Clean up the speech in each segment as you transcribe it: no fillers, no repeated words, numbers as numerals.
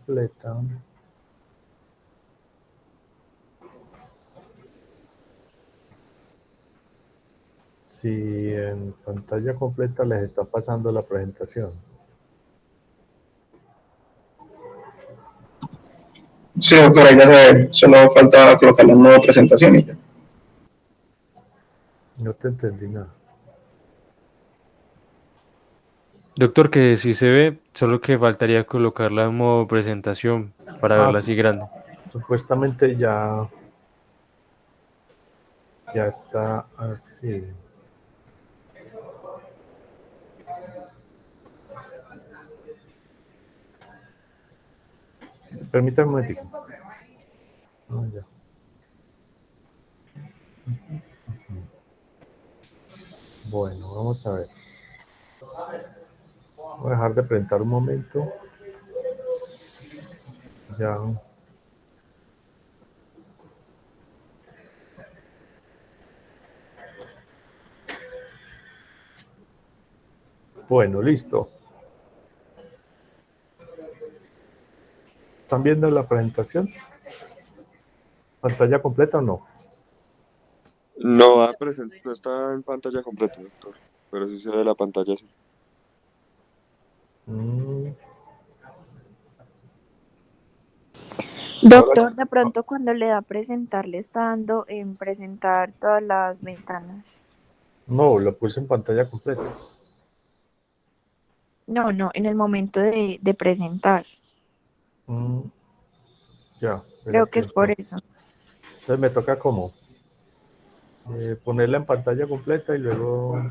completa. Si en pantalla completa les está pasando la presentación. Sí, doctor, ahí ya se ve. Solo falta colocar la nueva presentación y ya. No te entendí nada. Doctor, que sí se ve, solo que faltaría colocarla en modo presentación para verla así grande. Supuestamente ya está así. Permítame un momentico. Ya. Bueno, vamos a ver. Voy a dejar de presentar un momento. Ya. Bueno, listo. ¿Están viendo la presentación? ¿Pantalla completa o no? No, no está en pantalla completa, doctor, pero sí se ve la pantalla así. Doctor, de pronto cuando le da presentar, le está dando en presentar todas las ventanas. No, lo puse en pantalla completa. No, en el momento de presentar. Ya. Creo que es por eso. Entonces me toca como ponerla en pantalla completa y luego...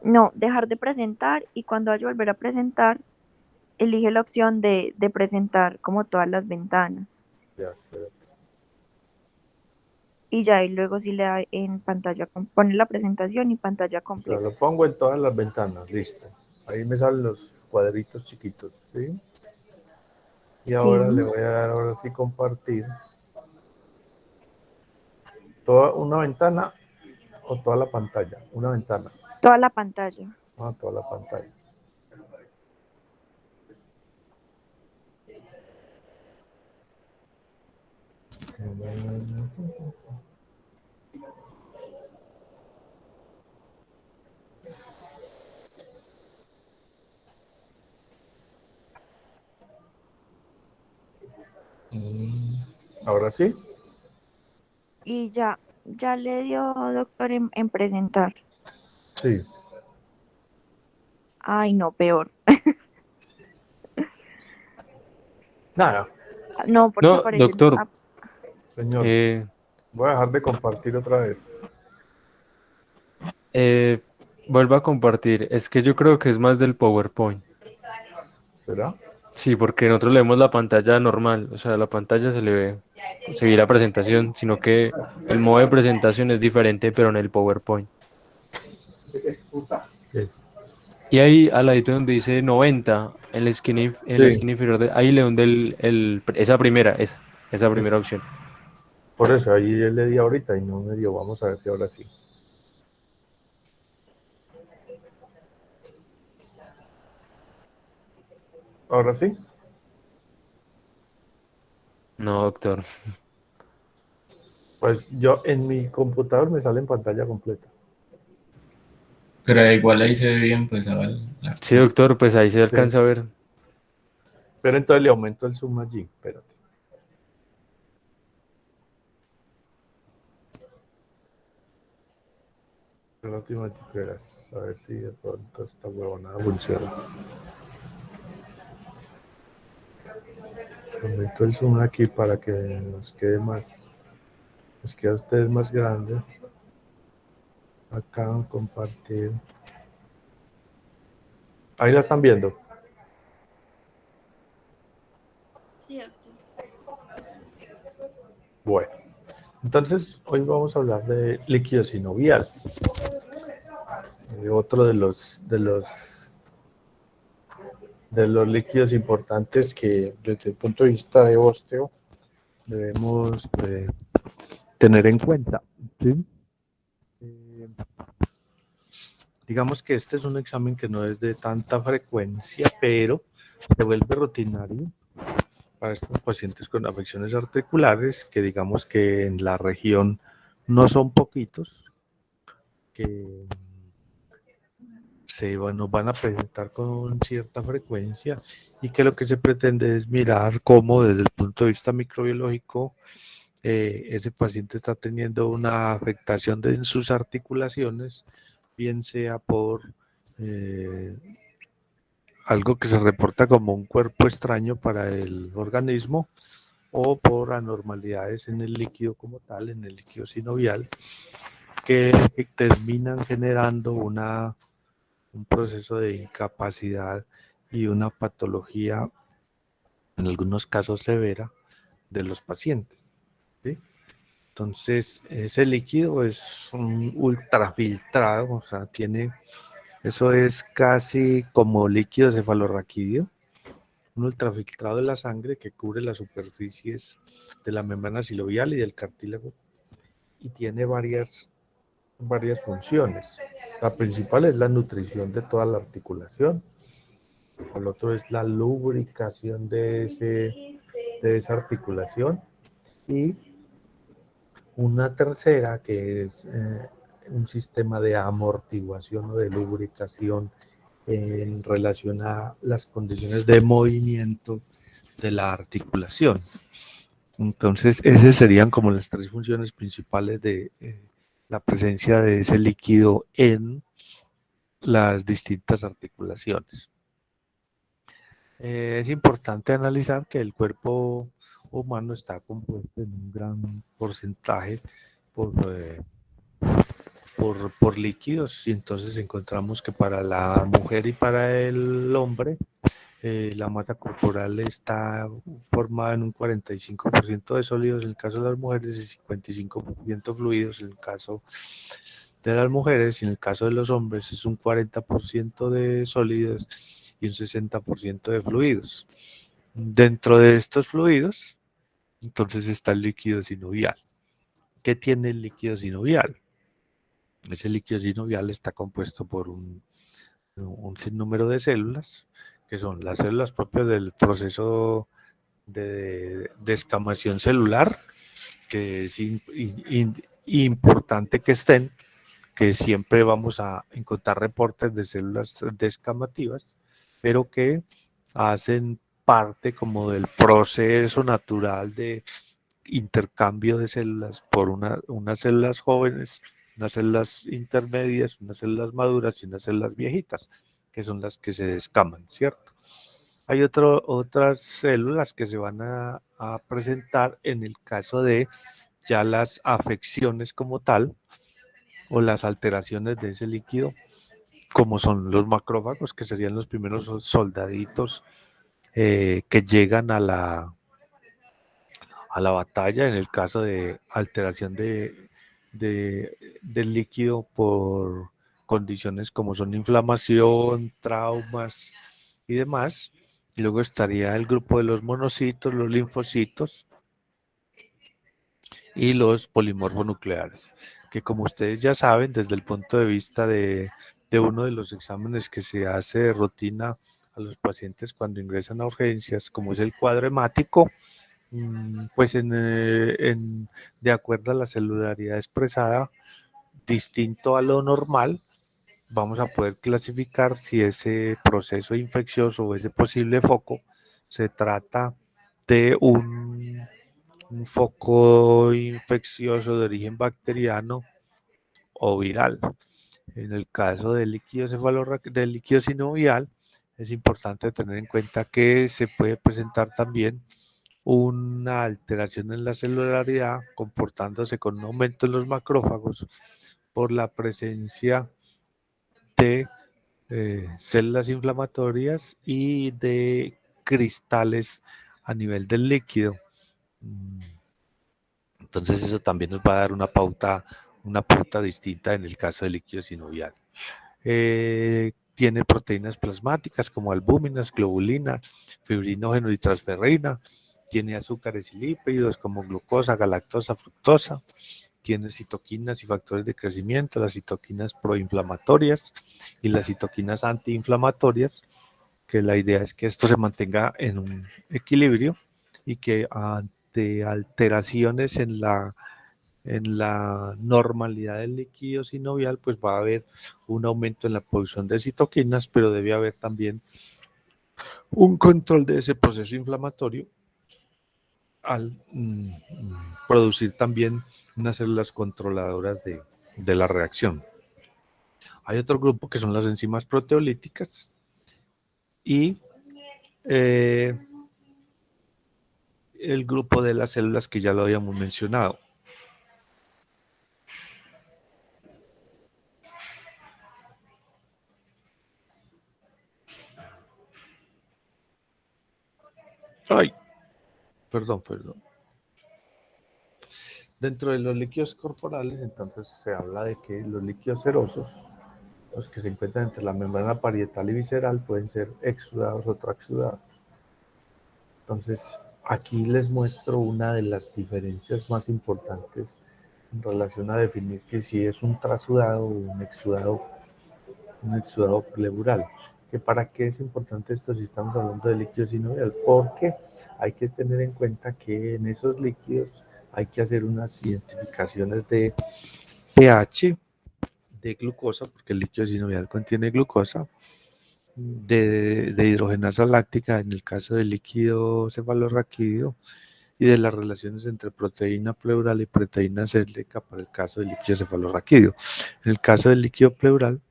No, dejar de presentar y cuando vaya a volver a presentar, elige la opción de presentar como todas las ventanas. Ya, espérate. Y ya, y luego sí le da en pantalla, pone la presentación y pantalla O sea, completa. lo pongo en todas las ventanas, listo. Ahí me salen los cuadritos chiquitos, ¿sí? Y ahora Sí. le voy a dar ahora sí compartir. ¿Toda una ventana o toda la pantalla? Una ventana. Toda la pantalla. Toda la pantalla. Ahora sí. Y ya le dio, doctor, en presentar. Sí. Ay, no, peor. Nada. No, porque No, aparece. doctor, Señor, voy a dejar de compartir otra vez. vuelva a compartir. Es que yo creo que es más del PowerPoint. ¿Será? Sí, porque nosotros leemos la pantalla normal, o sea, la pantalla se le ve, se ve la presentación, sino que el modo de presentación es diferente, pero en el PowerPoint. Sí. Y ahí, al ladito donde dice 90, en la Sí. esquina inferior, ahí le hunde esa primera opción. Por eso, ahí le di ahorita y no me dio. Vamos a ver si ahora sí. ¿Ahora sí? No, doctor. Pues yo en mi computador me sale en pantalla completa. Pero igual ahí se ve bien, pues ahora Sí, doctor, pues ahí se alcanza Sí. a ver. Pero entonces le aumento el zoom allí. Espérate. La última tijeras. A ver si de pronto esta huevonada funciona. Aumento el zoom aquí para que nos quede más. Nos quede a ustedes más grande. Acá compartir. Ahí la están viendo. Sí, doctor. Bueno. Entonces, hoy vamos a hablar de líquido sinovial. Otro de los líquidos importantes que desde el punto de vista de osteo debemos tener en cuenta. ¿Sí? Digamos que este es un examen que no es de tanta frecuencia, pero se vuelve rutinario para estos pacientes con afecciones articulares, que digamos que en la región no son poquitos, que nos van a presentar con cierta frecuencia y que lo que se pretende es mirar cómo desde el punto de vista microbiológico ese paciente está teniendo una afectación en sus articulaciones, bien sea por algo que se reporta como un cuerpo extraño para el organismo o por anormalidades en el líquido como tal, en el líquido sinovial, que terminan generando un proceso de incapacidad y una patología, en algunos casos severa, de los pacientes, ¿sí? Entonces, ese líquido es un ultrafiltrado, o sea, eso es casi como líquido cefalorraquídeo, un ultrafiltrado de la sangre que cubre las superficies de la membrana sinovial y del cartílago y tiene varias funciones. La principal es la nutrición de toda la articulación, el otro es la lubricación de esa articulación y una tercera que es un sistema de amortiguación o de lubricación en relación a las condiciones de movimiento de la articulación. Entonces, esas serían como las tres funciones principales de la presencia de ese líquido en las distintas articulaciones. Es importante analizar que el cuerpo humano está compuesto en un gran porcentaje por líquidos, y entonces encontramos que para la mujer y para el hombre la masa corporal está formada en un 45% de sólidos en el caso de las mujeres y 55% fluidos en el caso de las mujeres, y en el caso de los hombres es un 40% de sólidos y un 60% de fluidos. Dentro de estos fluidos, entonces está el líquido sinovial. ¿Qué tiene el líquido sinovial? Ese líquido sinovial está compuesto por un sinnúmero de células, que son las células propias del proceso de descamación celular, que es importante que estén, que siempre vamos a encontrar reportes de células descamativas, pero que hacen parte como del proceso natural de intercambio de células por unas células jóvenes, unas células intermedias, unas células maduras y unas células viejitas, que son las que se descaman, ¿cierto? Hay otras células que se van a presentar en el caso de ya las afecciones como tal o las alteraciones de ese líquido, como son los macrófagos, que serían los primeros soldaditos que llegan a la batalla en el caso de alteración del líquido por condiciones como son inflamación, traumas y demás. Y luego estaría el grupo de los monocitos, los linfocitos y los polimorfonucleares, que como ustedes ya saben, desde el punto de vista de uno de los exámenes que se hace de rutina a los pacientes cuando ingresan a urgencias, como es el cuadro hemático, pues de acuerdo a la celularidad expresada, distinto a lo normal, vamos a poder clasificar si ese proceso infeccioso o ese posible foco se trata de un foco infeccioso de origen bacteriano o viral. En el caso del líquido del líquido sinovial, es importante tener en cuenta que se puede presentar también una alteración en la celularidad, comportándose con un aumento en los macrófagos por la presencia de células inflamatorias y de cristales a nivel del líquido. Entonces eso también nos va a dar una pauta distinta en el caso del líquido sinovial. Tiene proteínas plasmáticas como albúminas, globulina, fibrinógeno y transferrina. Tiene azúcares y lípidos como glucosa, galactosa, fructosa. Tiene citoquinas y factores de crecimiento, las citoquinas proinflamatorias y las citoquinas antiinflamatorias, que la idea es que esto se mantenga en un equilibrio y que ante alteraciones en la normalidad del líquido sinovial, pues va a haber un aumento en la producción de citoquinas, pero debe haber también un control de ese proceso inflamatorio al producir también unas células controladoras de la reacción. Hay otro grupo que son las enzimas proteolíticas y el grupo de las células que ya lo habíamos mencionado. Ay, perdón. Dentro de los líquidos corporales, entonces se habla de que los líquidos serosos, los que se encuentran entre la membrana parietal y visceral, pueden ser exudados o transsudados. Entonces, aquí les muestro una de las diferencias más importantes en relación a definir que si es un transudado o un exudado pleural. ¿Que para qué es importante esto si estamos hablando de líquido sinovial? Porque hay que tener en cuenta que en esos líquidos hay que hacer unas identificaciones de pH, de glucosa, porque el líquido sinovial contiene glucosa, de hidrogenasa láctica en el caso del líquido cefalorraquídeo, y de las relaciones entre proteína pleural y proteína celíaca para el caso del líquido cefalorraquídeo. En el caso del líquido pleural,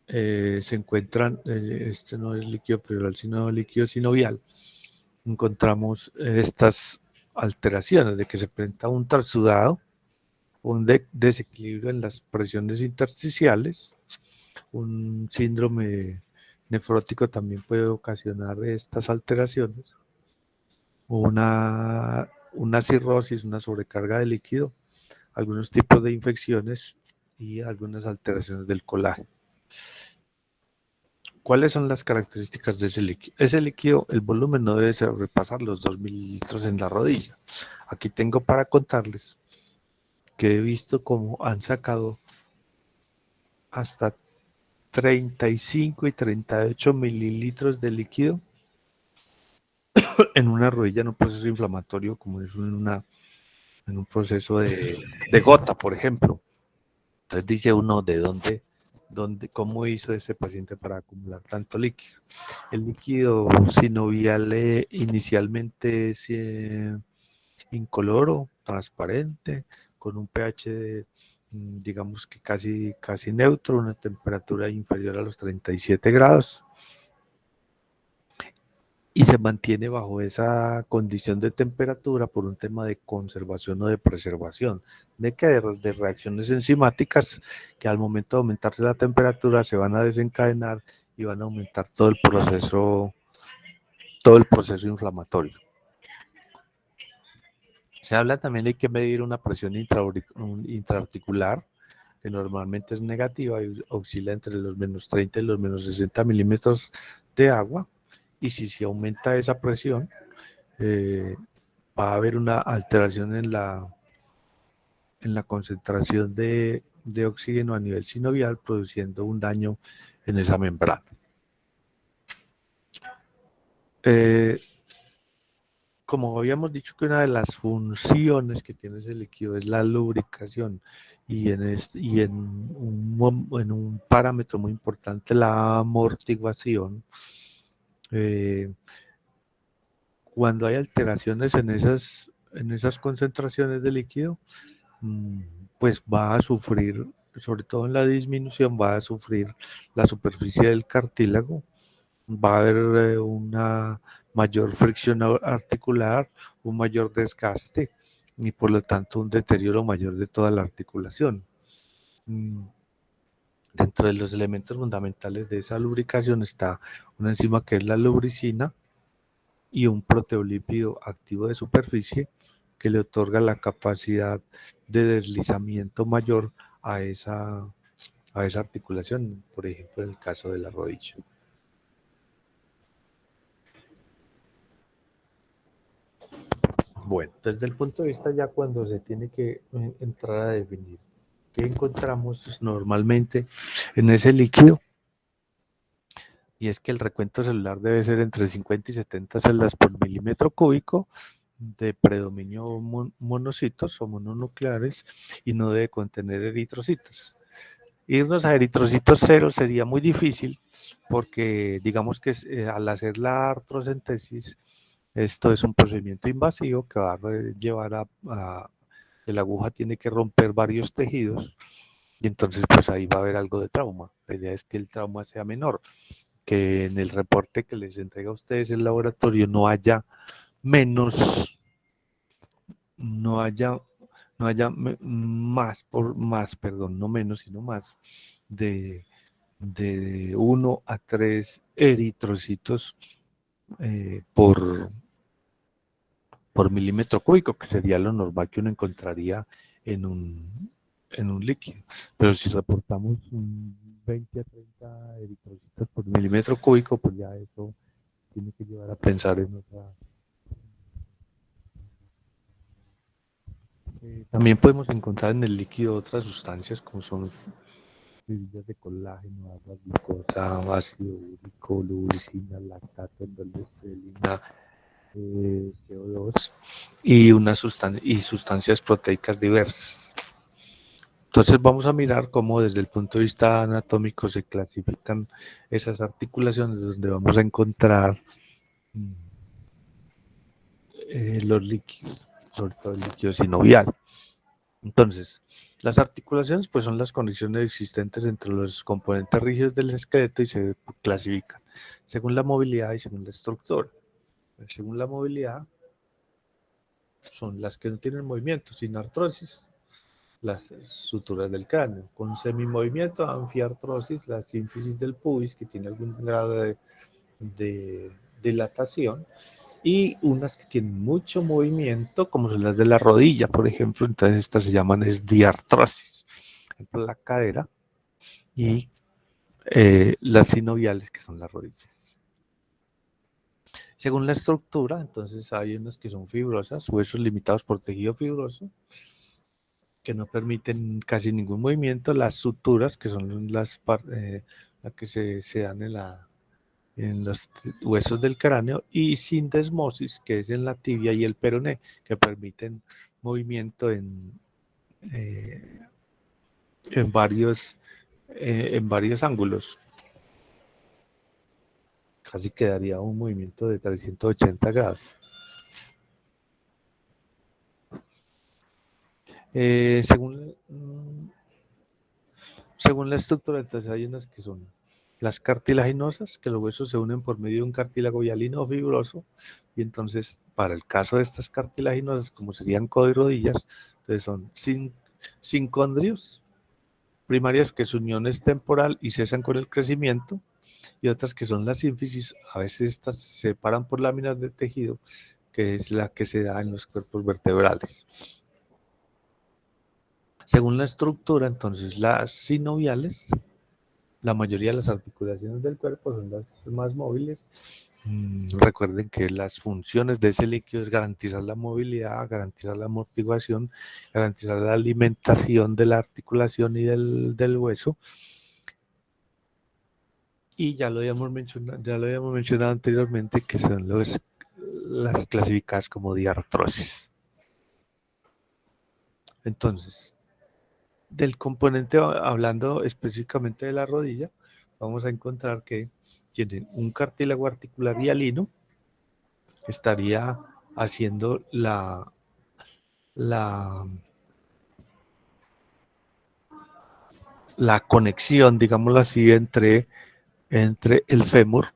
se encuentran, este no es líquido pleural, sino líquido sinovial. Encontramos estas alteraciones de que se presenta un transudado, un desequilibrio en las presiones intersticiales, un síndrome nefrótico también puede ocasionar estas alteraciones, una cirrosis, una sobrecarga de líquido, algunos tipos de infecciones y algunas alteraciones del colágeno. ¿Cuáles son las características de ese líquido? Ese líquido, el volumen no debe sobrepasar los 2.000 litros en la rodilla. Aquí tengo para contarles que he visto cómo han sacado hasta 35 y 38 mililitros de líquido en una rodilla en un proceso inflamatorio como es en un proceso de gota, por ejemplo. Entonces dice uno de cómo hizo ese paciente para acumular tanto líquido. El líquido sinovial inicialmente es incoloro, transparente, con un pH digamos que casi neutro, una temperatura inferior a los 37 grados. Y se mantiene bajo esa condición de temperatura por un tema de conservación o de preservación, de reacciones enzimáticas que al momento de aumentarse la temperatura se van a desencadenar y van a aumentar todo el proceso inflamatorio. Se habla también de que medir una presión intraarticular, que normalmente es negativa y oscila entre los menos 30 y los menos 60 milímetros de agua. Y si se aumenta esa presión, va a haber una alteración en la concentración de oxígeno a nivel sinovial, produciendo un daño en esa membrana. Como habíamos dicho que una de las funciones que tiene ese líquido es la lubricación y en un parámetro muy importante la amortiguación, cuando hay alteraciones en esas concentraciones de líquido, pues va a sufrir, sobre todo en la disminución, va a sufrir la superficie del cartílago, va a haber una mayor fricción articular, un mayor desgaste y por lo tanto un deterioro mayor de toda la articulación. Dentro de los elementos fundamentales de esa lubricación está una enzima que es la lubricina y un proteolípido activo de superficie que le otorga la capacidad de deslizamiento mayor a esa articulación, por ejemplo en el caso de la rodilla. Bueno, desde el punto de vista ya cuando se tiene que entrar a definir qué encontramos normalmente en ese líquido, y es que el recuento celular debe ser entre 50 y 70 células por milímetro cúbico de predominio monocitos o mononucleares y no debe contener eritrocitos. Irnos a eritrocitos cero sería muy difícil porque digamos que al hacer la artrocentesis, esto es un procedimiento invasivo que va a llevar a que la aguja tiene que romper varios tejidos y entonces pues ahí va a haber algo de trauma. La idea es que el trauma sea menor, que en el reporte que les entrega a ustedes el laboratorio no haya menos, no haya, no haya perdón, no menos, sino más de 1 a 3 eritrocitos por milímetro cúbico, que sería lo normal que uno encontraría en un líquido. Pero si reportamos 20 a 30 eritrocitos por milímetro cúbico, pues ya eso tiene que llevar a pensar en otra. También podemos encontrar en el líquido otras sustancias como son fibrillas de colágeno, agua, glucosa, ácido úrico, lubicina, lactato, endolestrina, CO2 y sustancias proteicas diversas. Entonces vamos a mirar cómo desde el punto de vista anatómico se clasifican esas articulaciones donde vamos a encontrar los líquidos, sobre todo el líquido sinovial. Entonces, las articulaciones pues son las conexiones existentes entre los componentes rígidos del esqueleto y se clasifican según la movilidad y según la estructura. Según la movilidad son las que no tienen movimiento, sin artrosis, las suturas del cráneo, con semimovimiento, anfiartrosis, la sínfisis del pubis, que tiene algún grado de dilatación, y unas que tienen mucho movimiento, como son las de la rodilla, por ejemplo, entonces estas se llaman diartrosis, por ejemplo, la cadera, y las sinoviales, que son las rodillas. Según la estructura, entonces hay unas que son fibrosas, huesos limitados por tejido fibroso, que no permiten casi ningún movimiento, las suturas, que son las que se dan en los huesos del cráneo, y sindesmosis, que es en la tibia y el peroné, que permiten movimiento en varios ángulos. Casi quedaría un movimiento de 380 grados. Según la estructura, entonces hay unas que son las cartilaginosas, que los huesos se unen por medio de un cartílago hialino o fibroso, y entonces para el caso de estas cartilaginosas, como serían codo y rodillas, entonces son sincondrios primarias, que su unión es temporal y cesan con el crecimiento, y otras que son las sínfisis, a veces estas se separan por láminas de tejido, que es la que se da en los cuerpos vertebrales. Según la estructura, entonces las sinoviales, la mayoría de las articulaciones del cuerpo son las más móviles. Recuerden que las funciones de ese líquido es garantizar la movilidad, garantizar la amortiguación, garantizar la alimentación de la articulación y del hueso. Y ya lo habíamos mencionado anteriormente, que son las clasificadas como diartrosis. Entonces, del componente, hablando específicamente de la rodilla, vamos a encontrar que tiene un cartílago articular hialino, que estaría haciendo la conexión, digámoslo así, entre el fémur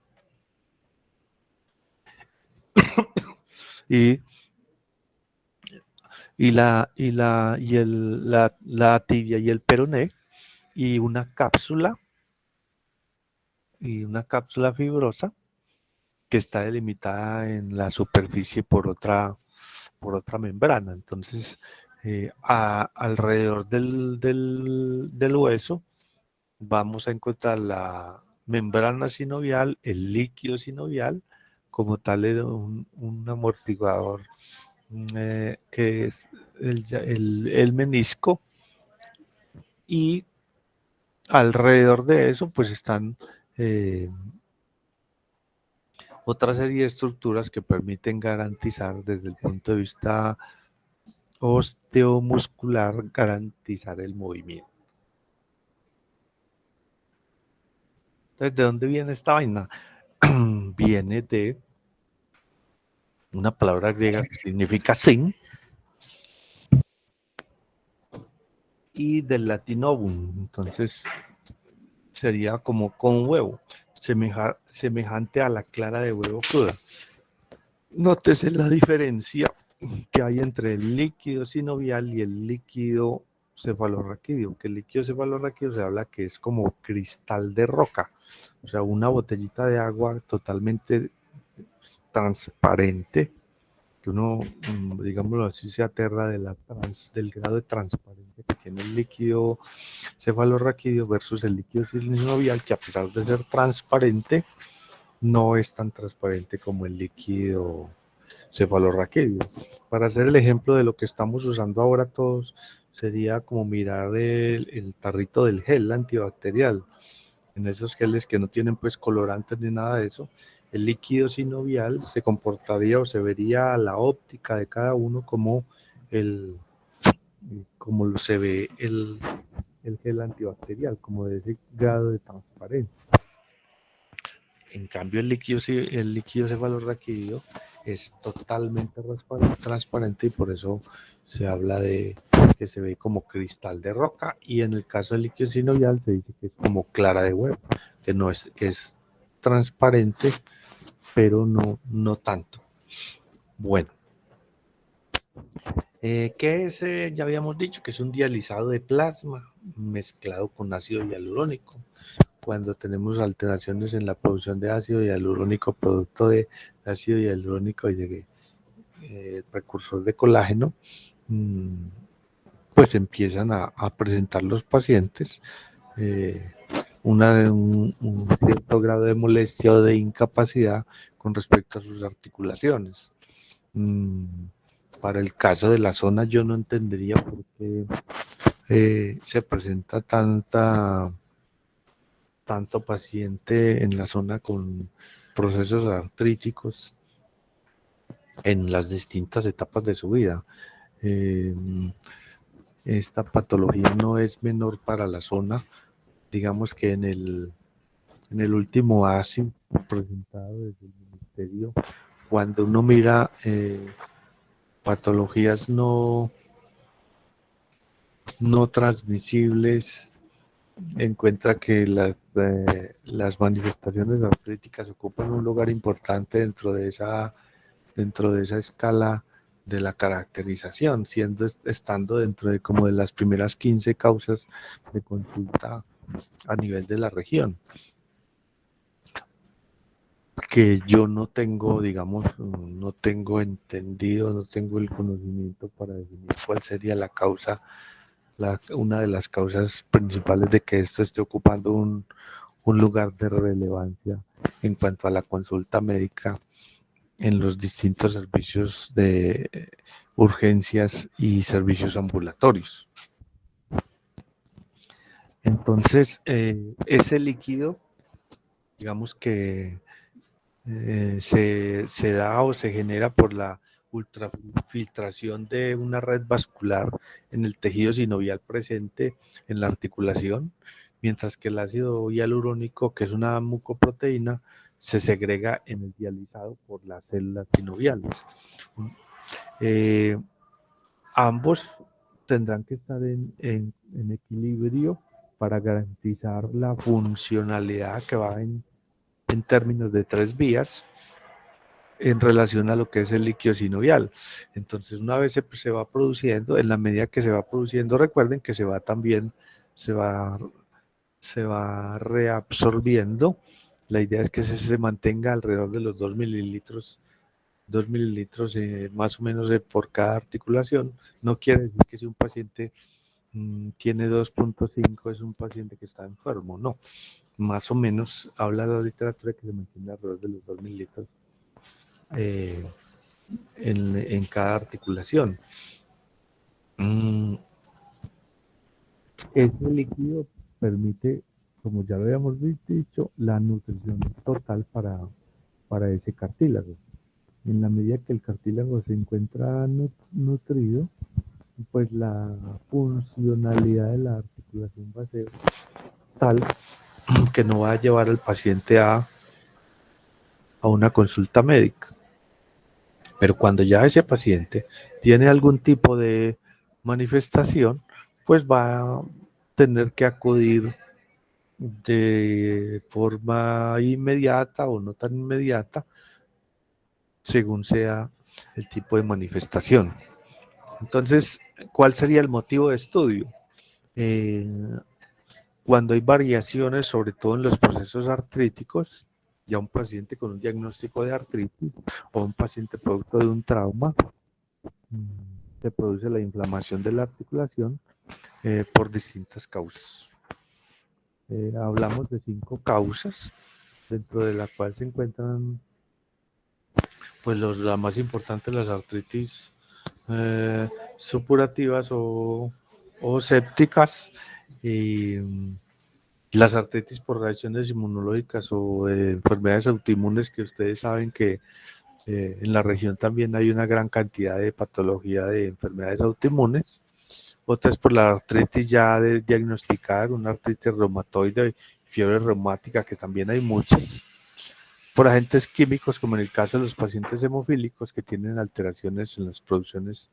y la tibia y el peroné, y una cápsula fibrosa que está delimitada en la superficie por otra membrana. Entonces, alrededor del hueso vamos a encontrar la membrana sinovial, el líquido sinovial, como tal un amortiguador, que es el menisco, y alrededor de eso pues están otra serie de estructuras que permiten garantizar desde el punto de vista osteomuscular, garantizar el movimiento. Entonces, ¿de dónde viene esta vaina? Viene de una palabra griega que significa sin y del latín ovum. Entonces, sería como con huevo, semejante a la clara de huevo cruda. Nótese la diferencia que hay entre el líquido sinovial y el líquido cefalorraquídeo, que el líquido cefalorraquídeo se habla que es como cristal de roca, o sea, una botellita de agua totalmente transparente, que uno, digámoslo así, se aterra del grado de transparencia que tiene el líquido cefalorraquídeo versus el líquido sinovial, que a pesar de ser transparente, no es tan transparente como el líquido cefalorraquídeo. Para hacer el ejemplo de lo que estamos usando ahora todos, sería como mirar el tarrito del gel antibacterial. En esos geles que no tienen pues colorantes ni nada de eso, el líquido sinovial se comportaría o se vería a la óptica de cada uno como se ve el gel antibacterial, como de ese grado de transparencia. En cambio, el líquido cefalorraquídeo es totalmente transparente y por eso se habla de que se ve como cristal de roca, y en el caso del líquido sinovial se dice que es como clara de huevo, que es transparente, pero no tanto. Bueno, ¿qué es? Ya habíamos dicho que es un dializado de plasma mezclado con ácido hialurónico. Cuando tenemos alteraciones en la producción de ácido hialurónico, producto de ácido hialurónico y de precursor de colágeno, pues empiezan a presentar los pacientes un cierto grado de molestia o de incapacidad con respecto a sus articulaciones. Para el caso de la zona, yo no entendería por qué se presenta tanto paciente en la zona con procesos artríticos en las distintas etapas de su vida. Esta patología no es menor para la zona. Digamos que en el último ASI presentado desde el ministerio, cuando uno mira patologías no transmisibles, encuentra que las manifestaciones artríticas ocupan un lugar importante dentro de esa escala de la caracterización, estando dentro de como de las primeras 15 causas de consulta a nivel de la región, que yo no tengo, digamos, no tengo entendido, no tengo el conocimiento para definir cuál sería la causa, una de las causas principales de que esto esté ocupando un lugar de relevancia en cuanto a la consulta médica en los distintos servicios de urgencias y servicios ambulatorios. Entonces, ese líquido, digamos que se da o se genera por la ultrafiltración de una red vascular en el tejido sinovial presente en la articulación, mientras que el ácido hialurónico, que es una mucoproteína, se segrega en el dializado por las células sinoviales. Ambos tendrán que estar en equilibrio para garantizar la funcionalidad que va en términos de 3 vías en relación a lo que es el líquido sinovial. Entonces, una vez se va produciendo, en la medida que se va produciendo, recuerden que se va reabsorbiendo. La idea es que se mantenga alrededor de los 2 mililitros más o menos por cada articulación. No quiere decir que si un paciente tiene 2.5 es un paciente que está enfermo, no. Más o menos habla la literatura que se mantiene alrededor de los 2 mililitros en cada articulación. Este líquido permite, como ya lo habíamos dicho, la nutrición total para para ese cartílago. En la medida que el cartílago se encuentra nutrido, pues la funcionalidad de la articulación va a ser tal que no va a llevar al paciente a una consulta médica. Pero cuando ya ese paciente tiene algún tipo de manifestación, pues va a tener que acudir de forma inmediata o no tan inmediata, según sea el tipo de manifestación. Entonces, ¿cuál sería el motivo de estudio? Cuando hay variaciones, sobre todo en los procesos artríticos, ya un paciente con un diagnóstico de artritis o un paciente producto de un trauma, se produce la inflamación de la articulación por distintas causas. Hablamos de 5 causas, dentro de la cual se encuentran pues la más importante, las artritis supurativas o sépticas, y las artritis por reacciones inmunológicas o enfermedades autoinmunes, que ustedes saben que en la región también hay una gran cantidad de patología de enfermedades autoinmunes. Otras por la artritis ya diagnosticada, una artritis reumatoide, fiebre reumática, que también hay muchas. Por agentes químicos, como en el caso de los pacientes hemofílicos que tienen alteraciones en las producciones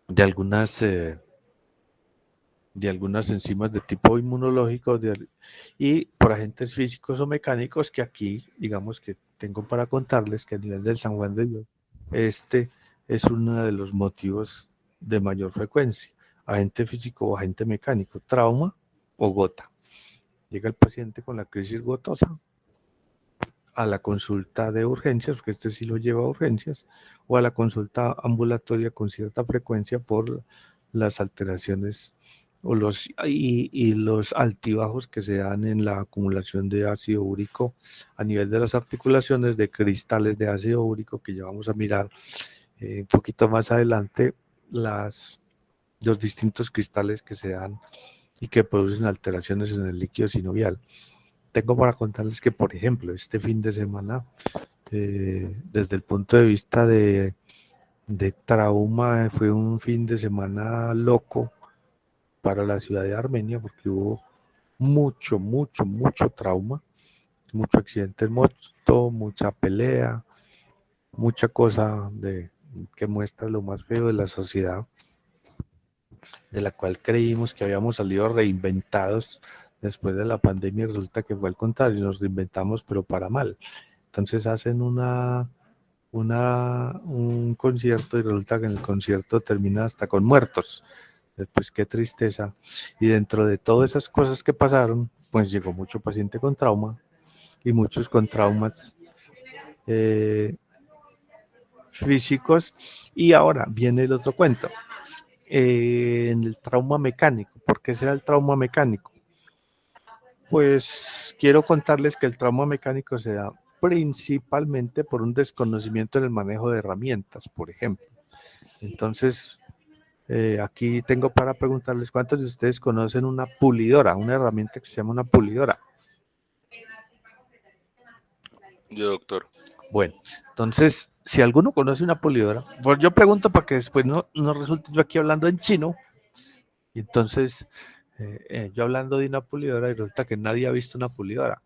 de algunas enzimas de tipo inmunológico, y por agentes físicos o mecánicos, que aquí, digamos que tengo para contarles que a nivel del San Juan de Dios, este es uno de los motivos de mayor frecuencia: agente físico o agente mecánico, trauma o gota. Llega el paciente con la crisis gotosa a la consulta de urgencias, porque este sí lo lleva a urgencias, o a la consulta ambulatoria con cierta frecuencia por las alteraciones o los altibajos que se dan en la acumulación de ácido úrico a nivel de las articulaciones, de cristales de ácido úrico, que ya vamos a mirar un poquito más adelante, los distintos cristales que se dan y que producen alteraciones en el líquido sinovial. Tengo para contarles que, por ejemplo, este fin de semana, desde el punto de vista de trauma, fue un fin de semana loco para la ciudad de Armenia, porque hubo mucho trauma, mucho accidente en moto, mucha pelea, mucha cosa que muestra lo más feo de la sociedad, de la cual creímos que habíamos salido reinventados después de la pandemia, y resulta que fue al contrario, nos reinventamos pero para mal. Entonces hacen un concierto y resulta que en el concierto termina hasta con muertos. Pues qué tristeza. Y dentro de todas esas cosas que pasaron, pues llegó mucho paciente con trauma y muchos con traumas físicos. Y ahora viene el otro cuento. En el trauma mecánico. ¿Por qué será el trauma mecánico? Pues quiero contarles que el trauma mecánico se da principalmente por un desconocimiento en el manejo de herramientas, por ejemplo. Entonces, aquí tengo para preguntarles cuántos de ustedes conocen una pulidora, una herramienta que se llama una pulidora. Yo, doctor. Bueno, entonces, si alguno conoce una pulidora, pues yo pregunto para que después no resulte yo aquí hablando en chino, y entonces yo hablando de una pulidora y resulta que nadie ha visto una pulidora.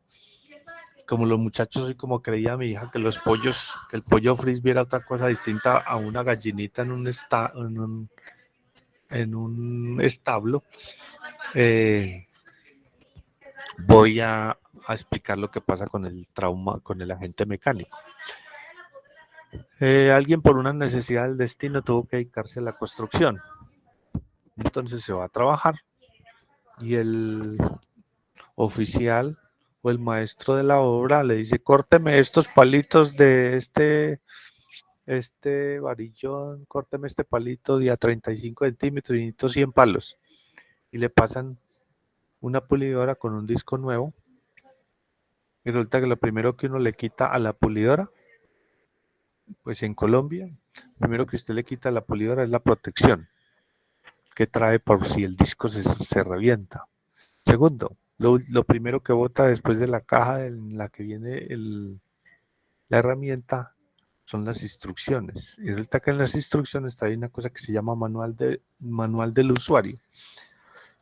Como los muchachos, y como creía mi hija que el pollo frisbee era otra cosa distinta a una gallinita en un establo, voy a explicar lo que pasa con el trauma, con el agente mecánico. Alguien por una necesidad del destino tuvo que dedicarse a la construcción. Entonces se va a trabajar y el oficial o el maestro de la obra le dice: córteme estos palitos de este varillón, córteme este palito de a 35 centímetros y necesito 100 palos. Y le pasan una pulidora con un disco nuevo, y resulta que lo primero que uno le quita a la pulidora, pues en Colombia, lo primero que usted le quita a la pulidora es la protección que trae por si el disco se revienta. Segundo, Lo primero que bota después de la caja en la que viene la herramienta son las instrucciones. Y resulta que en las instrucciones hay una cosa que se llama manual del usuario.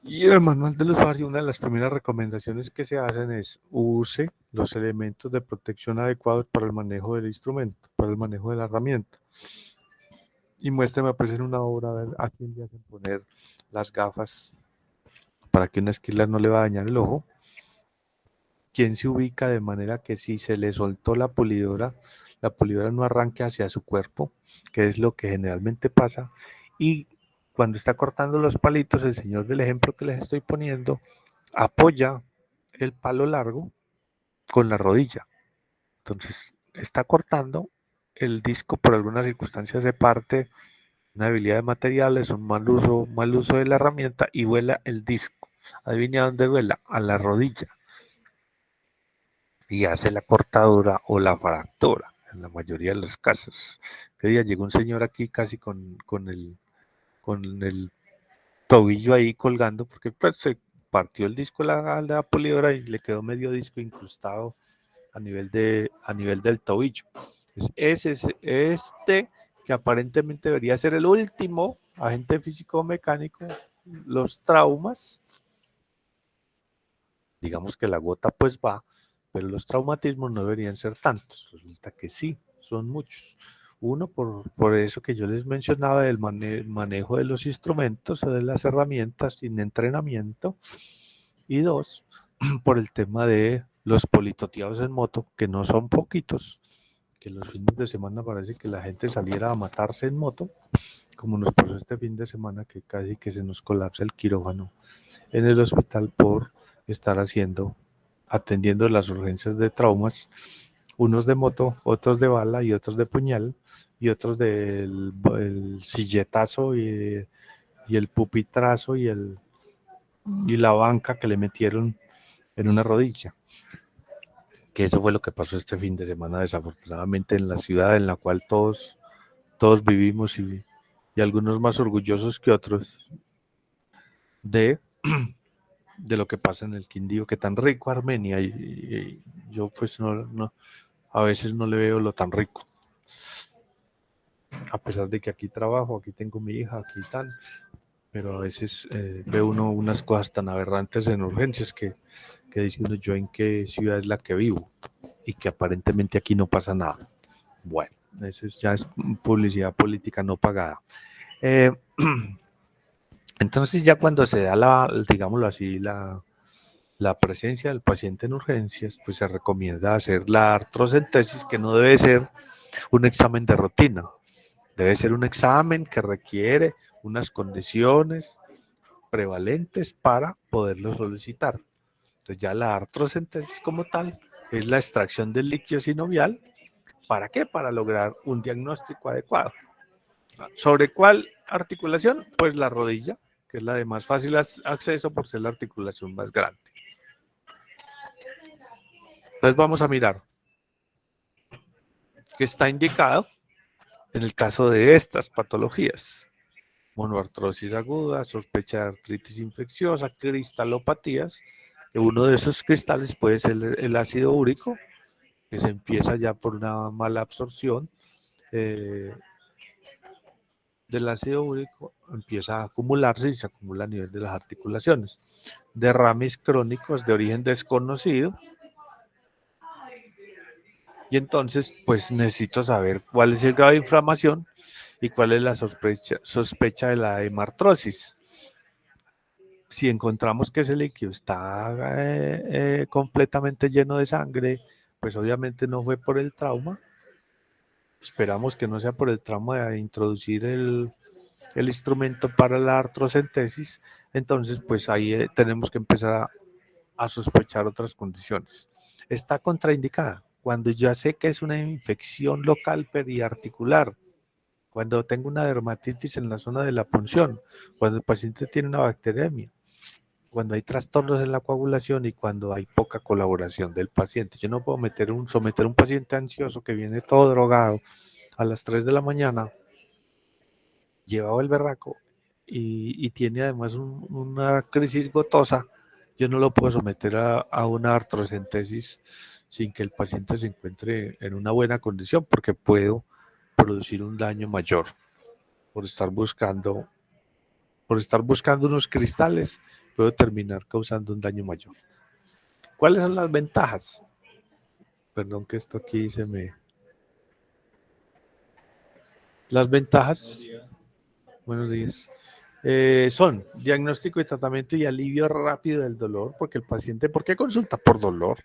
Y en el manual del usuario, una de las primeras recomendaciones que se hacen es use los elementos de protección adecuados para el manejo del instrumento, para el manejo de la herramienta. Y muéstrame pues en una obra a ver a quién le hacen poner las gafas para que una esquila no le va a dañar el ojo. Quién se ubica de manera que si se le soltó la pulidora no arranque hacia su cuerpo, que es lo que generalmente pasa. Y cuando está cortando los palitos, el señor del ejemplo que les estoy poniendo, apoya el palo largo con la rodilla. Entonces, está cortando el disco, por algunas circunstancias se parte, una debilidad de materiales, un mal uso de la herramienta y vuela el disco. ¿Adivina dónde vuela? A la rodilla. Y hace la cortadura o la fractura, en la mayoría de los casos. Que día llegó un señor aquí casi con el tobillo ahí colgando, porque pues, se partió el disco la polidora y le quedó medio disco incrustado a nivel del tobillo. Ese es este que aparentemente debería ser el último agente físico mecánico, los traumas. Digamos que la gota pues va, pero los traumatismos no deberían ser tantos. Resulta que sí, son muchos. Uno, por eso que yo les mencionaba del manejo de los instrumentos o de las herramientas sin entrenamiento. Y dos, por el tema de los politoteados en moto, que no son poquitos, que los fines de semana parece que la gente saliera a matarse en moto, como nos pasó este fin de semana que casi que se nos colapsa el quirófano en el hospital por estar atendiendo las urgencias de traumas, unos de moto, otros de bala y otros de puñal, y otros del silletazo y el pupitrazo y la banca que le metieron en una rodilla. Que eso fue lo que pasó este fin de semana, desafortunadamente, en la ciudad en la cual todos vivimos y algunos más orgullosos que otros de lo que pasa en el Quindío, que tan rico Armenia, y yo pues no, a veces no le veo lo tan rico. A pesar de que aquí trabajo, aquí tengo mi hija, aquí tan, pero a veces ve uno unas cosas tan aberrantes en urgencias que dice uno, yo en qué ciudad es la que vivo y que aparentemente aquí no pasa nada. Bueno, eso ya es publicidad política no pagada. Entonces ya cuando se da digámoslo así, la presencia del paciente en urgencias, pues se recomienda hacer la artrocentesis, que no debe ser un examen de rutina, debe ser un examen que requiere unas condiciones prevalentes para poderlo solicitar. Entonces ya la artrocentesis como tal es la extracción del líquido sinovial. ¿Para qué? Para lograr un diagnóstico adecuado. ¿Sobre cuál articulación? Pues la rodilla, que es la de más fácil acceso por ser la articulación más grande. Entonces vamos a mirar qué está indicado en el caso de estas patologías. Monoartrosis aguda, sospecha de artritis infecciosa, cristalopatías, que uno de esos cristales puede ser el ácido úrico, que se empieza ya por una mala absorción del ácido úrico, empieza a acumularse y se acumula a nivel de las articulaciones. Derrames crónicos de origen desconocido. Y entonces, pues necesito saber cuál es el grado de inflamación y cuál es la sospecha de la hemartrosis. Si encontramos que ese líquido está completamente lleno de sangre, pues obviamente no fue por el trauma. Esperamos que no sea por el trauma de introducir el instrumento para la artrocentesis. Entonces, pues ahí tenemos que empezar a sospechar otras condiciones. Está contraindicada cuando ya sé que es una infección local periarticular, cuando tengo una dermatitis en la zona de la punción, cuando el paciente tiene una bacteremia, cuando hay trastornos en la coagulación y cuando hay poca colaboración del paciente. Yo no puedo someter a un paciente ansioso que viene todo drogado a las 3 de la mañana, llevado el berraco y tiene además una crisis gotosa. yo no lo puedo someter a una artrocentesis sin que el paciente se encuentre en una buena condición, porque puedo producir un daño mayor por estar buscando unos cristales, puedo terminar causando un daño mayor. ¿Cuáles son las ventajas? Perdón que esto aquí se me... Las ventajas, buenos días, son diagnóstico y tratamiento y alivio rápido del dolor, porque el paciente, ¿por qué consulta? Por dolor.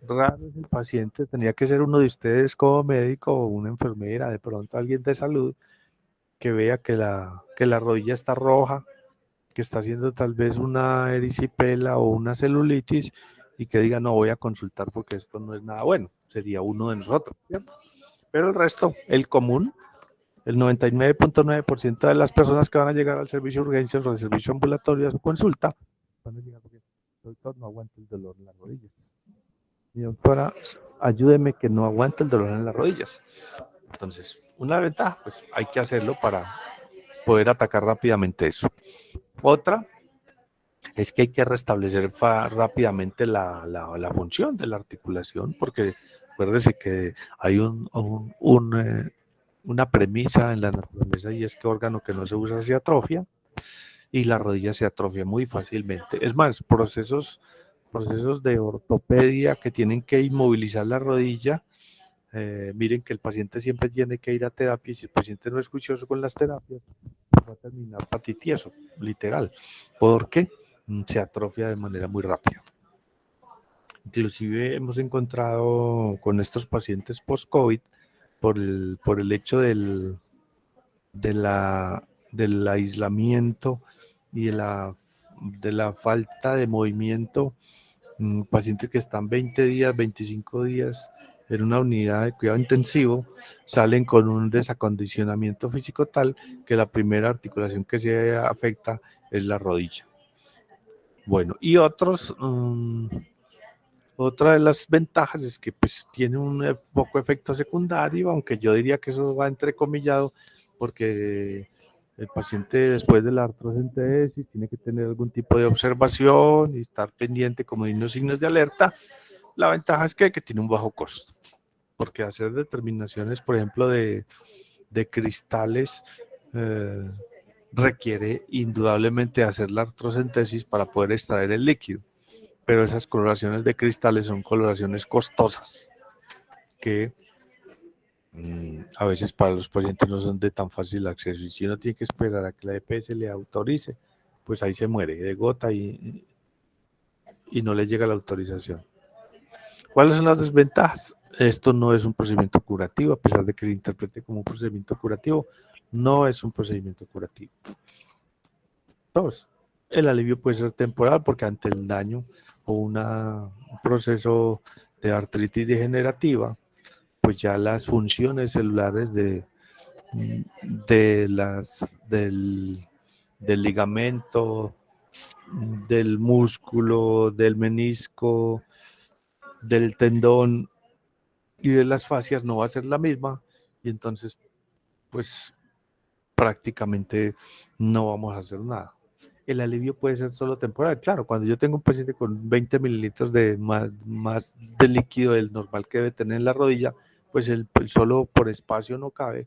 Raro es el paciente, tenía que ser uno de ustedes como médico o una enfermera, de pronto alguien de salud, que vea que la rodilla está roja, que está haciendo tal vez una erisipela o una celulitis y que diga, no voy a consultar porque esto no es nada bueno, sería uno de nosotros, ¿cierto? Pero el resto, el común, el 99.9% de las personas que van a llegar al servicio de urgencias o al servicio ambulatorio a su consulta, van a llegar porque, doctor, no aguanto el dolor en las rodillas. Mi doctora, ayúdeme que no aguante el dolor en las rodillas. Entonces, una ventaja, pues hay que hacerlo para poder atacar rápidamente eso. Otra es que hay que restablecer rápidamente la función de la articulación, porque acuérdese que hay una premisa en la naturaleza y es que órgano que no se usa se atrofia y la rodilla se atrofia muy fácilmente. Es más, procesos de ortopedia que tienen que inmovilizar la rodilla. Miren que el paciente siempre tiene que ir a terapia y si el paciente no es juicioso con las terapias, va a terminar patitieso, literal. ¿Por qué? Se atrofia de manera muy rápida. Inclusive hemos encontrado con estos pacientes post-COVID, por el hecho del aislamiento y de la falta de movimiento, pacientes que están 20 días, 25 días en una unidad de cuidado intensivo, salen con un desacondicionamiento físico tal que la primera articulación que se afecta es la rodilla. Bueno, y otra de las ventajas es que pues tiene un poco efecto secundario, aunque yo diría que eso va entrecomillado, porque el paciente después de la artrocentesis tiene que tener algún tipo de observación y estar pendiente como de unos signos de alerta. La ventaja es que tiene un bajo costo, porque hacer determinaciones, por ejemplo, de cristales requiere indudablemente hacer la artrocentesis para poder extraer el líquido, pero esas coloraciones de cristales son coloraciones costosas que a veces para los pacientes no son de tan fácil acceso y si uno tiene que esperar a que la EPS le autorice, pues ahí se muere de gota y no le llega la autorización. ¿Cuáles son las desventajas? Esto no es un procedimiento curativo, a pesar de que se interprete como un procedimiento curativo, no es un procedimiento curativo. Dos, el alivio puede ser temporal porque ante el daño o un proceso de artritis degenerativa, pues ya las funciones celulares del ligamento, del músculo, del menisco, del tendón y de las fascias no va a ser la misma y entonces pues prácticamente no vamos a hacer nada. El alivio puede ser solo temporal, claro, cuando yo tengo un paciente con 20 mililitros de más de líquido del normal que debe tener en la rodilla, pues solo por espacio no cabe.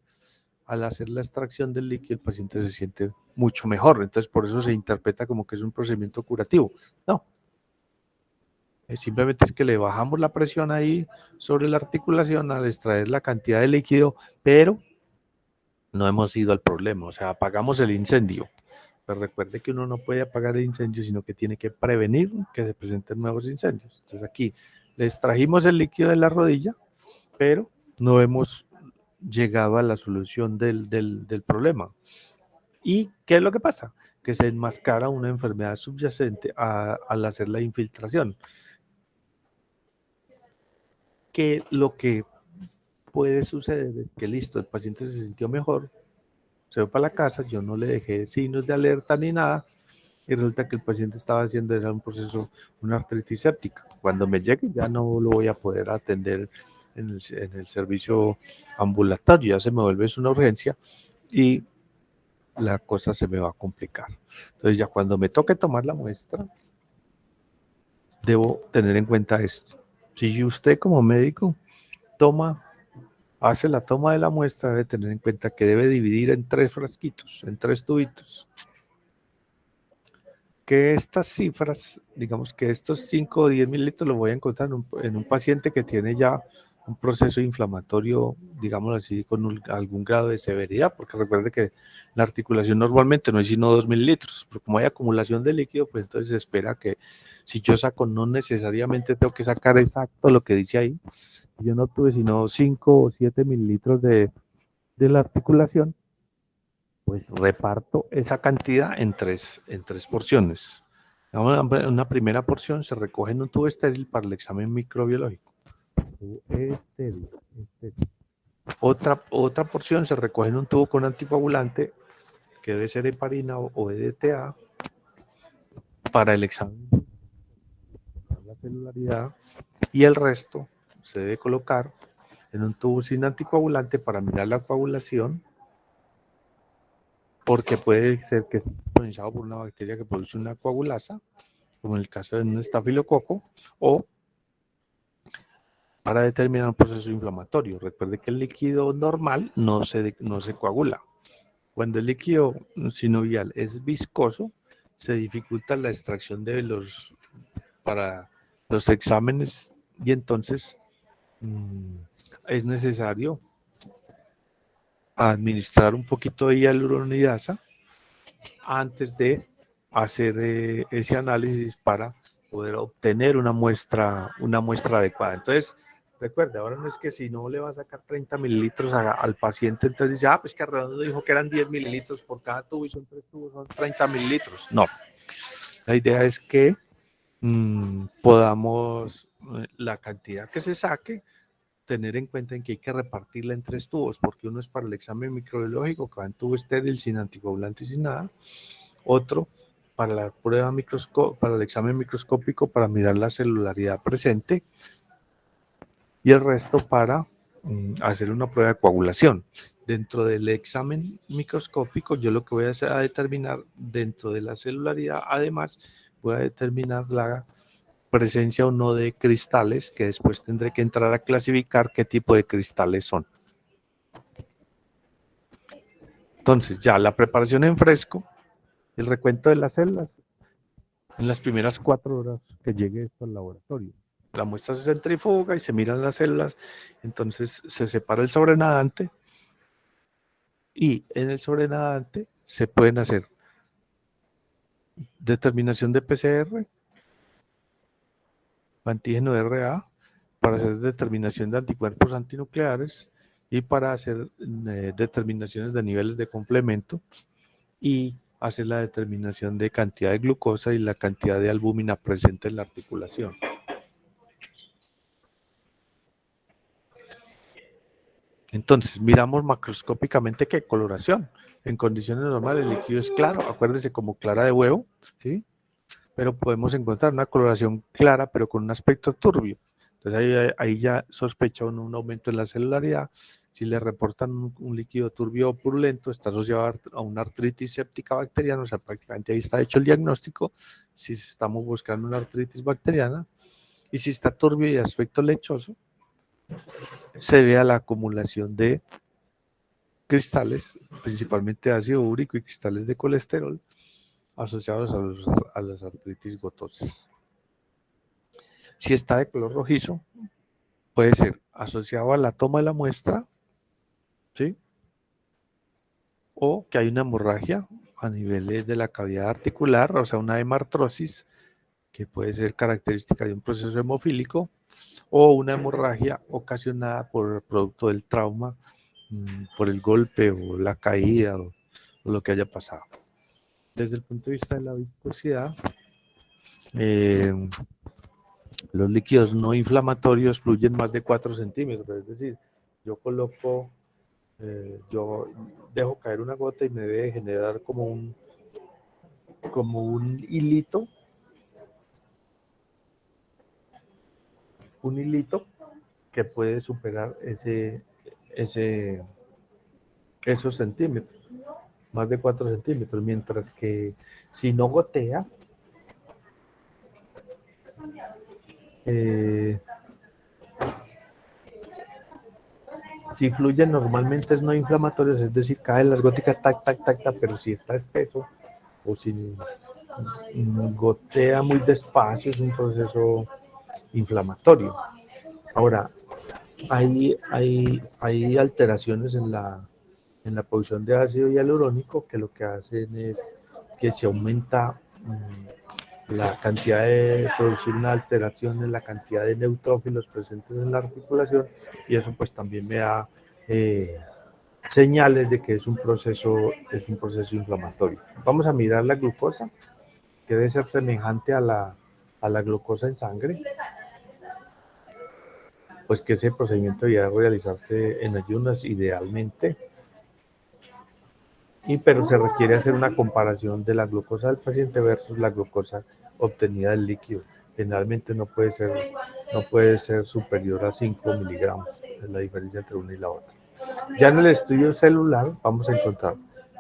Al hacer la extracción del líquido el paciente se siente mucho mejor, entonces por eso se interpreta como que es un procedimiento curativo. No, simplemente es que le bajamos la presión ahí sobre la articulación al extraer la cantidad de líquido, pero no hemos ido al problema, o sea, apagamos el incendio. Pero recuerde que uno no puede apagar el incendio, sino que tiene que prevenir que se presenten nuevos incendios. Entonces aquí le extrajimos el líquido de la rodilla, pero no hemos llegado a la solución del problema. ¿Y qué es lo que pasa? Que se enmascara una enfermedad subyacente al hacer la infiltración. Que lo que puede suceder es que listo, el paciente se sintió mejor, se fue para la casa, yo no le dejé signos de alerta ni nada, y resulta que el paciente estaba haciendo era un proceso, una artritis séptica. Cuando me llegue ya no lo voy a poder atender en el servicio ambulatorio, ya se me vuelve una urgencia y la cosa se me va a complicar. Entonces ya cuando me toque tomar la muestra, debo tener en cuenta esto. Si usted como médico hace la toma de la muestra, debe tener en cuenta que debe dividir en 3 frasquitos, en 3 tubitos. Que estas cifras, digamos que estos 5 o 10 mililitros los voy a encontrar en un paciente que tiene ya un proceso inflamatorio, digámoslo así, con algún grado de severidad, porque recuerde que la articulación normalmente no es sino 2 mililitros, pero como hay acumulación de líquido, pues entonces se espera que si yo saco, no necesariamente tengo que sacar exacto lo que dice ahí. Yo no tuve sino 5 o 7 mililitros de la articulación, pues reparto esa cantidad en tres porciones. Una primera porción se recoge en un tubo estéril para el examen microbiológico. Tubo estéril. Otra porción se recoge en un tubo con anticoagulante, que debe ser heparina o EDTA, para el examen de la celularidad, y el resto se debe colocar en un tubo sin anticoagulante para mirar la coagulación, porque puede ser que esté influenciado por una bacteria que produce una coagulasa, como en el caso de un estafilococo, o para determinar un proceso inflamatorio. Recuerde que el líquido normal no se coagula. Cuando el líquido sinovial es viscoso, se dificulta la extracción para los exámenes, y entonces es necesario administrar un poquito de hialuronidasa antes de hacer ese análisis para poder obtener una muestra adecuada. Entonces, recuerde, ahora no es que si no le va a sacar 30 mililitros al paciente, entonces dice, pues que Arredondo dijo que eran 10 mililitros por cada tubo y son 3 tubos, son 30 mililitros. No, la idea es que podamos, la cantidad que se saque, tener en cuenta en que hay que repartirla en 3 tubos, porque uno es para el examen microbiológico, que va en tubo estéril, sin anticoagulante y sin nada. Otro para la prueba para el examen microscópico para mirar la celularidad presente, y el resto para hacer una prueba de coagulación. Dentro del examen microscópico, yo lo que voy a hacer a determinar dentro de la celularidad, además voy a determinar la presencia o no de cristales, que después tendré que entrar a clasificar qué tipo de cristales son. Entonces, ya la preparación en fresco, el recuento de las células en las primeras 4 horas que llegue esto al laboratorio. La muestra se centrifuga y se miran las células, entonces se separa el sobrenadante, y en el sobrenadante se pueden hacer determinación de PCR, antígeno de RA, para hacer determinación de anticuerpos antinucleares y para hacer determinaciones de niveles de complemento, y hacer la determinación de cantidad de glucosa y la cantidad de albúmina presente en la articulación. Entonces, miramos macroscópicamente qué coloración. En condiciones normales el líquido es claro, acuérdese, como clara de huevo, ¿sí? Pero podemos encontrar una coloración clara pero con un aspecto turbio. Entonces ahí ya sospecha un aumento en la celularidad. Si le reportan un líquido turbio o purulento, está asociado a una artritis séptica bacteriana, o sea, prácticamente ahí está hecho el diagnóstico, si estamos buscando una artritis bacteriana. Y si está turbio y de aspecto lechoso, se debe a la acumulación de cristales, principalmente ácido úrico y cristales de colesterol, asociados a las artritis gotosas. Si está de color rojizo, puede ser asociado a la toma de la muestra, ¿sí? O que hay una hemorragia a niveles de la cavidad articular, o sea, una hemartrosis, que puede ser característica de un proceso hemofílico, o una hemorragia ocasionada por el producto del trauma, por el golpe o la caída o lo que haya pasado. Desde el punto de vista de la viscosidad, los líquidos no inflamatorios fluyen más de 4 centímetros, es decir, yo dejo caer una gota y me debe generar como un hilito, que puede superar esos centímetros, más de 4 centímetros, mientras que si no gotea, Eh, si fluye normalmente es no inflamatorio, es decir, caen las góticas, tac, tac, tac, tac, pero si está espeso o si gotea muy despacio, es un proceso inflamatorio. Ahora, hay alteraciones en la producción de ácido hialurónico que lo que hacen es que se aumenta la cantidad de producir una alteración en la cantidad de neutrófilos presentes en la articulación, y eso pues también me da señales de que es un proceso inflamatorio. Vamos a mirar la glucosa, que debe ser semejante a la glucosa en sangre, pues que ese procedimiento debería realizarse en ayunas idealmente, pero se requiere hacer una comparación de la glucosa del paciente versus la glucosa obtenida del líquido. Generalmente no puede ser superior a 5 miligramos, es la diferencia entre una y la otra. Ya en el estudio celular vamos a encontrar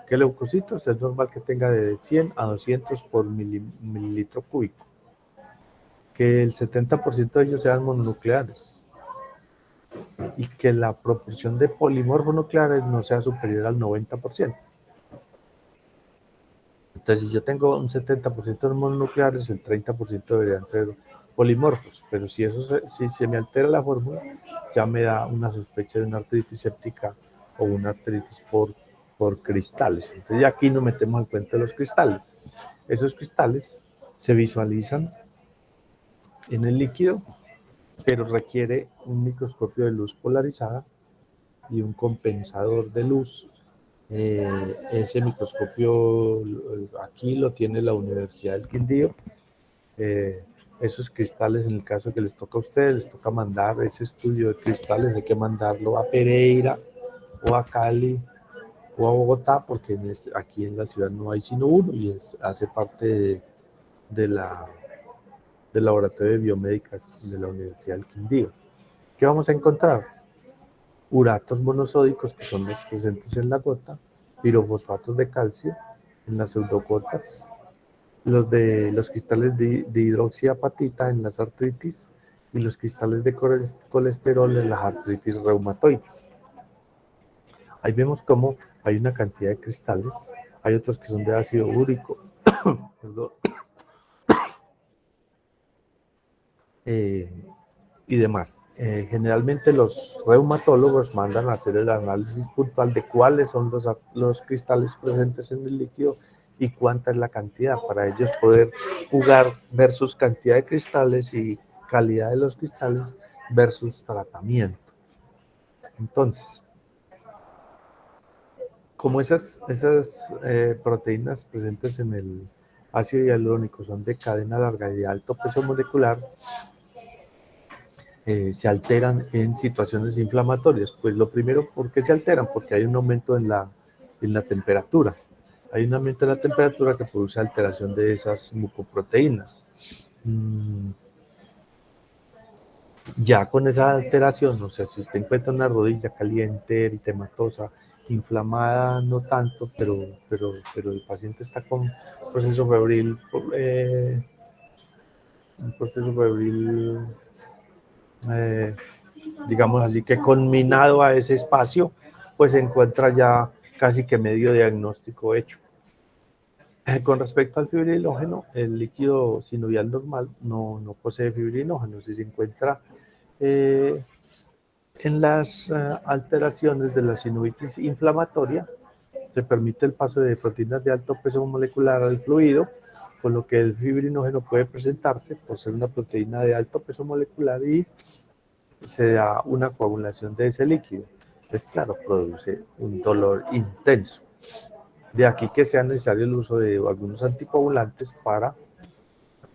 que leucocitos es normal que tenga de 100 a 200 por mililitro cúbico, que el 70% de ellos sean mononucleares y que la proporción de polimorfos nucleares no sea superior al 90%. Entonces, si yo tengo un 70% de mononucleares, el 30% deberían ser polimorfos, pero si se me altera la fórmula, ya me da una sospecha de una artritis séptica o una artritis por cristales. Entonces, ya aquí nos metemos al cuento de los cristales. Esos cristales se visualizan en el líquido, pero requiere un microscopio de luz polarizada y un compensador de luz. Ese microscopio aquí lo tiene la Universidad del Quindío. Esos cristales, en el caso que les toca a ustedes, les toca mandar ese estudio de cristales, hay que mandarlo a Pereira o a Cali o a Bogotá, porque aquí en la ciudad no hay sino uno y hace parte del laboratorio de biomédicas de la Universidad del Quindío. ¿Qué vamos a encontrar? Uratos monosódicos, que son los presentes en la gota, pirofosfatos de calcio en las pseudogotas, los cristales de hidroxiapatita en las artritis y los cristales de colesterol en las artritis reumatoides. Ahí vemos cómo hay una cantidad de cristales, hay otros que son de ácido úrico, y demás. Generalmente los reumatólogos mandan a hacer el análisis puntual de cuáles son los cristales presentes en el líquido y cuánta es la cantidad, para ellos poder jugar versus cantidad de cristales y calidad de los cristales versus tratamiento. Entonces, como esas proteínas presentes en el ácido hialurónico son de cadena larga y de alto peso molecular, se alteran en situaciones inflamatorias. Pues lo primero, ¿por qué se alteran? Porque hay un aumento en la temperatura. Hay un aumento en la temperatura que produce alteración de esas mucoproteínas. Ya con esa alteración, o sea, si usted encuentra una rodilla caliente, eritematosa, inflamada, no tanto, pero el paciente está con un proceso febril, digamos así, que conminado a ese espacio, pues se encuentra ya casi que medio diagnóstico hecho. Con respecto al fibrinógeno, el líquido sinovial normal no posee fibrinógeno. Si se encuentra en las alteraciones de la sinovitis inflamatoria, se permite el paso de proteínas de alto peso molecular al fluido, con lo que el fibrinógeno puede presentarse por ser una proteína de alto peso molecular y se da una coagulación de ese líquido. Entonces, claro, produce un dolor intenso. De aquí que sea necesario el uso de algunos anticoagulantes para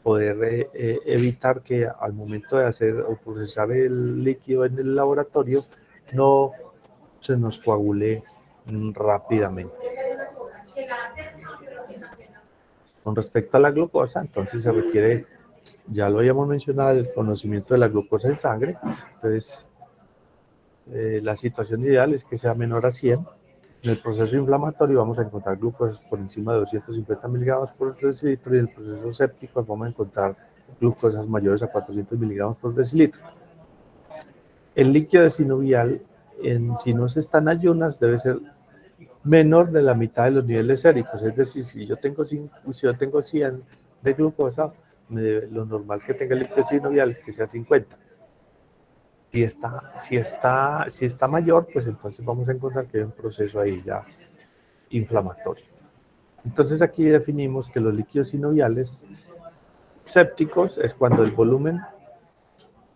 poder evitar que al momento de hacer o procesar el líquido en el laboratorio no se nos coagule rápidamente. Con respecto a la glucosa, entonces se requiere, ya lo habíamos mencionado, el conocimiento de la glucosa en sangre. Entonces, la situación ideal es que sea menor a 100. En el proceso inflamatorio vamos a encontrar glucosas por encima de 250 miligramos por decilitro, y en el proceso séptico vamos a encontrar glucosas mayores a 400 miligramos por decilitro. El líquido de sinovial, si no se está en ayunas, debe ser menor de la mitad de los niveles séricos. Es decir, si yo tengo 100 de glucosa, lo normal que tenga el líquido sinovial es que sea 50. Si está mayor, pues entonces vamos a encontrar que hay un proceso ahí ya inflamatorio. Entonces aquí definimos que los líquidos sinoviales sépticos es cuando el volumen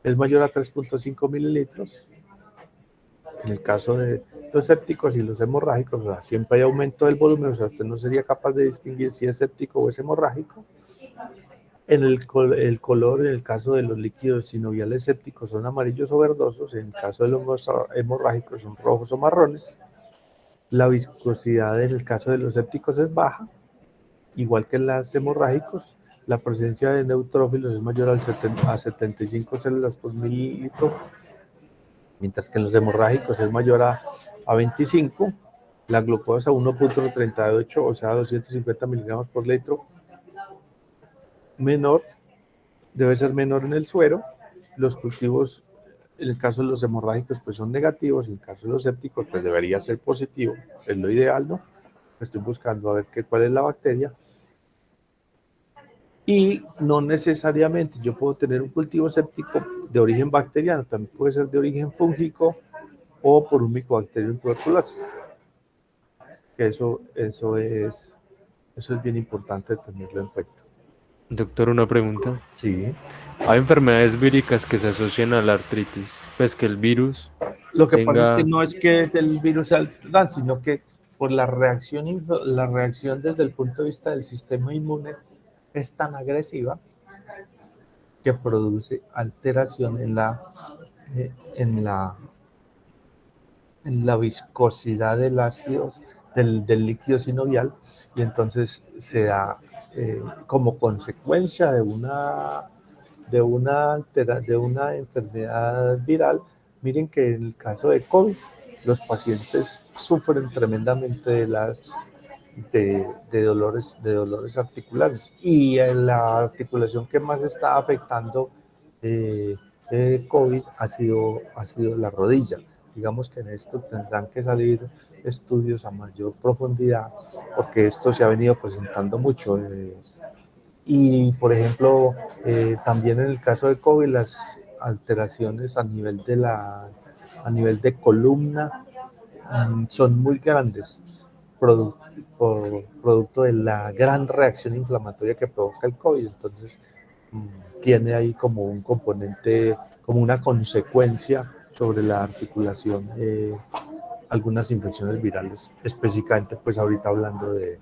es mayor a 3.5 mililitros. En el caso de los sépticos y los hemorrágicos, o sea, siempre hay aumento del volumen, o sea, usted no sería capaz de distinguir si es séptico o es hemorrágico. El color, en el caso de los líquidos sinoviales sépticos, son amarillos o verdosos, en el caso de los hemorrágicos son rojos o marrones. La viscosidad en el caso de los sépticos es baja, igual que en los hemorrágicos. La presencia de neutrófilos es mayor a 75 células por mililitro, mientras que en los hemorrágicos es mayor a 25. La glucosa 1.38, o sea, 250 miligramos por litro, debe ser menor en el suero. Los cultivos, en el caso de los hemorrágicos, pues son negativos, en el caso de los sépticos, pues debería ser positivo, es lo ideal, ¿no? Estoy buscando a ver cuál es la bacteria. Y no necesariamente yo puedo tener un cultivo séptico de origen bacteriano, también puede ser de origen fúngico o por un Mycobacterium tuberculosis. Eso es bien importante tenerlo en cuenta. Doctor, una pregunta. Sí. Hay enfermedades víricas que se asocian a la artritis, pues que el virus Lo que pasa es que tenga... no es que el virus sea el sino que por la reacción desde el punto de vista del sistema inmune es tan agresiva que produce alteración en la viscosidad del ácido, del líquido sinovial, y entonces se da como consecuencia de una enfermedad viral. Miren que en el caso de COVID, los pacientes sufren tremendamente de dolores articulares, y en la articulación que más está afectando COVID ha sido la rodilla. Digamos que en esto tendrán que salir estudios a mayor profundidad, porque esto se ha venido presentando mucho. Y, por ejemplo, también en el caso de COVID, las alteraciones a nivel de columna son muy grandes, producto de la gran reacción inflamatoria que provoca el COVID. Entonces, tiene ahí como un componente, como una consecuencia sobre la articulación, algunas infecciones virales, específicamente pues ahorita hablando de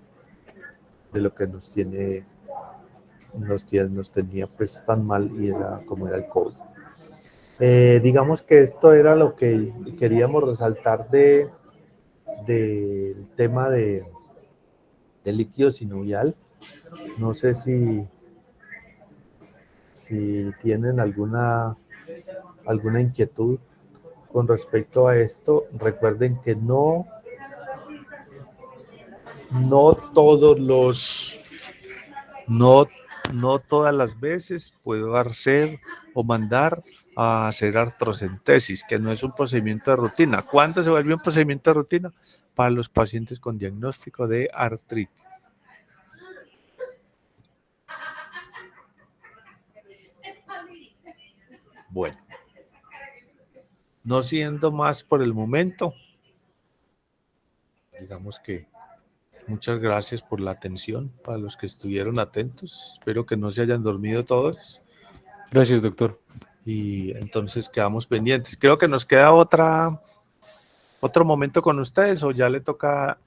lo que nos tenía pues tan mal, y como era el COVID. Digamos que esto era lo que queríamos resaltar del tema del líquido sinovial. No sé si tienen alguna inquietud con respecto a esto. Recuerden que no todos no todas las veces puedo hacer o mandar a hacer artrocentesis, que no es un procedimiento de rutina. ¿Cuándo se vuelve un procedimiento de rutina? Para los pacientes con diagnóstico de artritis. Bueno, no siendo más por el momento, digamos que muchas gracias por la atención para los que estuvieron atentos. Espero que no se hayan dormido todos. Gracias, doctor. Y entonces quedamos pendientes. Creo que nos queda otro momento con ustedes, o ya le toca,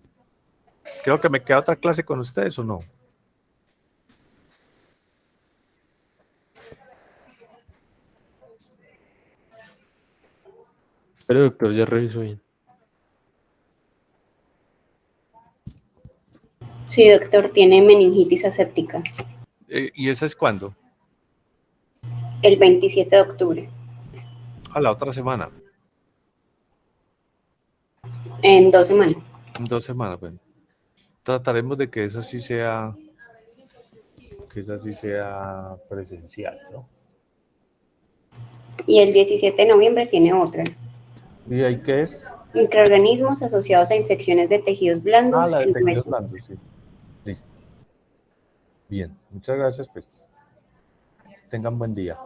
creo que me queda otra clase con ustedes, ¿o no? Pero doctor, ya reviso bien. Sí, doctor, tiene meningitis aséptica. ¿Y esa es cuándo? El 27 de octubre, A la otra semana. en 2 semanas. En 2 semanas, bueno. Trataremos de que eso sí sea que esa sí sea presencial, ¿no? Y el 17 de noviembre tiene otra. ¿Y ahí qué es? Microorganismos asociados a infecciones de tejidos blandos. Ah, la de en tejidos hueso. blandos, sí. Listo. Bien, muchas gracias, pues. Tengan buen día.